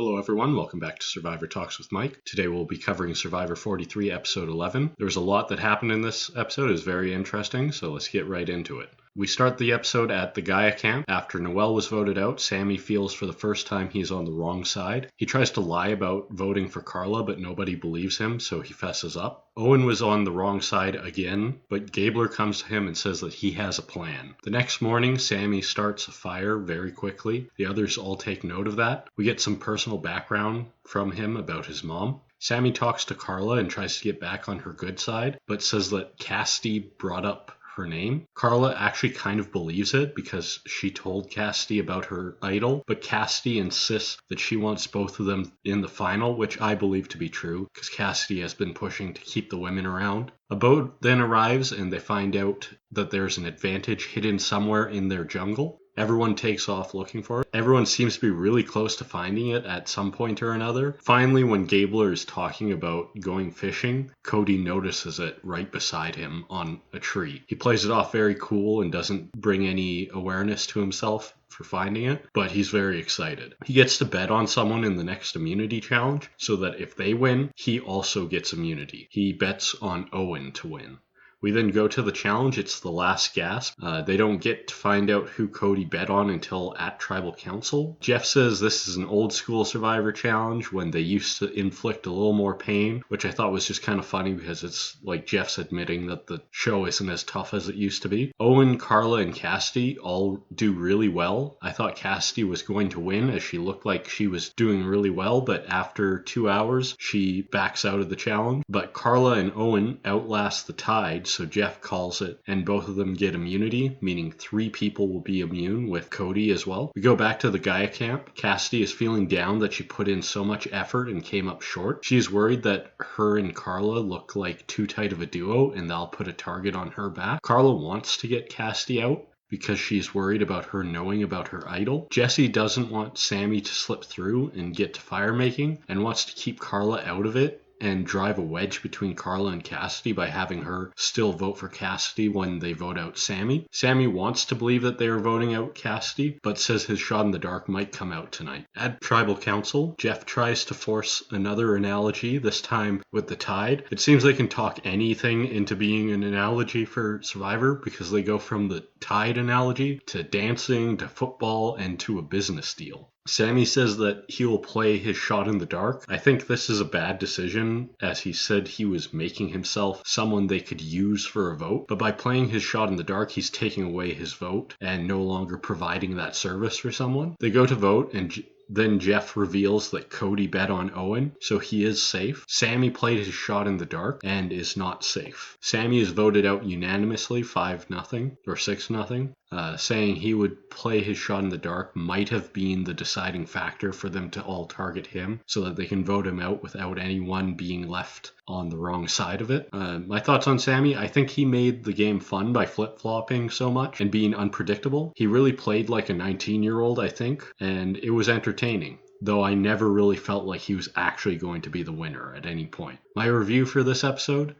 Hello everyone, welcome back to Survivor Talks with Mike. Today we'll be covering Survivor 43, Episode 11. There was a lot that happened in this episode. It was very interesting, so let's get right into it. We start the episode at the Gaia camp. After Noelle was voted out, Sammy feels for the first time he's on the wrong side. He tries to lie about voting for Carla, but nobody believes him, so he fesses up. Owen was on the wrong side again, but Gabler comes to him and says that he has a plan. The next morning, Sammy starts a fire very quickly. The others all take note of that. We get some personal background from him about his mom. Sammy talks to Carla and tries to get back on her good side, but says that Cassidy brought up her name. Carla actually kind of believes it because she told Cassidy about her idol, but Cassidy insists that she wants both of them in the final, which I believe to be true because Cassidy has been pushing to keep the women around. A boat then arrives and they find out that there's an advantage hidden somewhere in their jungle. Everyone takes off looking for it. Everyone seems to be really close to finding it at some point or another. Finally, when Gabler is talking about going fishing, Cody notices it right beside him on a tree. He plays it off very cool and doesn't bring any awareness to himself for finding it, but he's very excited. He gets to bet on someone in the next immunity challenge so that if they win, he also gets immunity. He bets on Owen to win. We then go to the challenge. It's the last gasp. They don't get to find out who Cody bet on until at Tribal Council. Jeff says this is an old school Survivor challenge when they used to inflict a little more pain, which I thought was just kind of funny because it's like Jeff's admitting that the show isn't as tough as it used to be. Owen, Carla, and Cassidy all do really well. I thought Cassidy was going to win as she looked like she was doing really well, but after 2 hours, she backs out of the challenge. But Carla and Owen outlast the Tide, so Jeff calls it, and both of them get immunity, meaning 3 people will be immune with Cody as well. We go back to the Gaia camp. Cassidy is feeling down that she put in so much effort and came up short. She is worried that her and Carla look like too tight of a duo and they'll put a target on her back. Carla wants to get Cassidy out because she's worried about her knowing about her idol. Jessie doesn't want Sammy to slip through and get to fire making and wants to keep Carla out of it and drive a wedge between Carla and Cassidy by having her still vote for Cassidy when they vote out Sammy. Sammy wants to believe that they are voting out Cassidy, but says his shot in the dark might come out tonight. At Tribal Council, Jeff tries to force another analogy, this time with the Tide. It seems they can talk anything into being an analogy for Survivor because they go from the Tide analogy to dancing to football and to a business deal. Sammy says that he will play his shot in the dark. I think this is a bad decision, as he said he was making himself someone they could use for a vote. But by playing his shot in the dark, he's taking away his vote and no longer providing that service for someone. They go to vote and then Jeff reveals that Cody bet on Owen, so he is safe. Sammy played his shot in the dark and is not safe. Sammy is voted out unanimously, 5-0 or 6-0. Saying he would play his shot in the dark might have been the deciding factor for them to all target him so that they can vote him out without anyone being left on the wrong side of it. My thoughts on Sammy, I think he made the game fun by flip-flopping so much and being unpredictable. He really played like a 19-year-old, I think, and it was entertaining, though I never really felt like he was actually going to be the winner at any point. My review for this episode,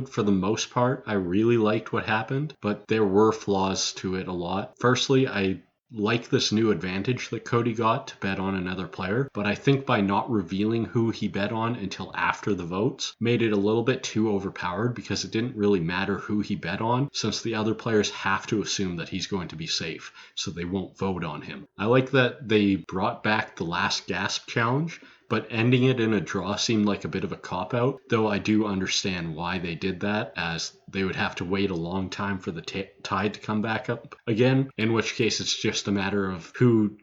for the most part, I really liked what happened, but there were flaws to it a lot. Firstly, I like this new advantage that Cody got to bet on another player, but I think by not revealing who he bet on until after the votes made it a little bit too overpowered because it didn't really matter who he bet on since the other players have to assume that he's going to be safe, so they won't vote on him. I like that they brought back the last gasp challenge, but ending it in a draw seemed like a bit of a cop-out, though I do understand why they did that, as they would have to wait a long time for the Tide to come back up again, in which case it's just a matter of who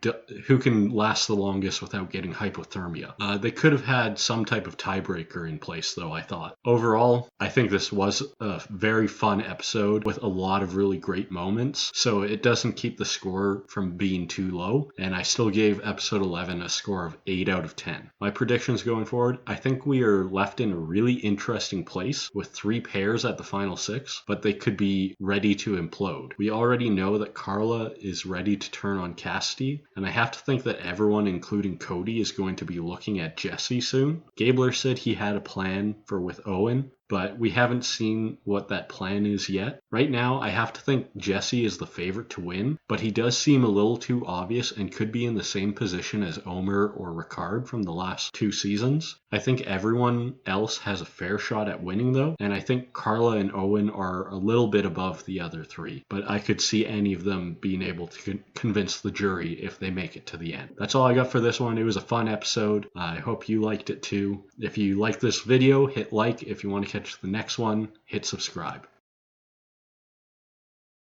can last the longest without getting hypothermia. They could have had some type of tiebreaker in place, though, I thought. Overall, I think this was a very fun episode with a lot of really great moments, so it doesn't keep the score from being too low, and I still gave episode 11 a score of 8 out of 10. My predictions going forward, I think we are left in a really interesting place with 3 pairs at the final 6, but they could be ready to implode. We already know that Carla is ready to turn on Cassidy, and I have to think that everyone, including Cody, is going to be looking at Jessie soon. Gabler said he had a plan with Owen, but we haven't seen what that plan is yet. Right now, I have to think Jessie is the favorite to win, but he does seem a little too obvious and could be in the same position as Omer or Ricard from the last 2 seasons. I think everyone else has a fair shot at winning though, and I think Carla and Owen are a little bit above the other 3, but I could see any of them being able to convince the jury if they make it to the end. That's all I got for this one. It was a fun episode. I hope you liked it too. If you like this video, hit like. If you want to catch the next one, hit subscribe.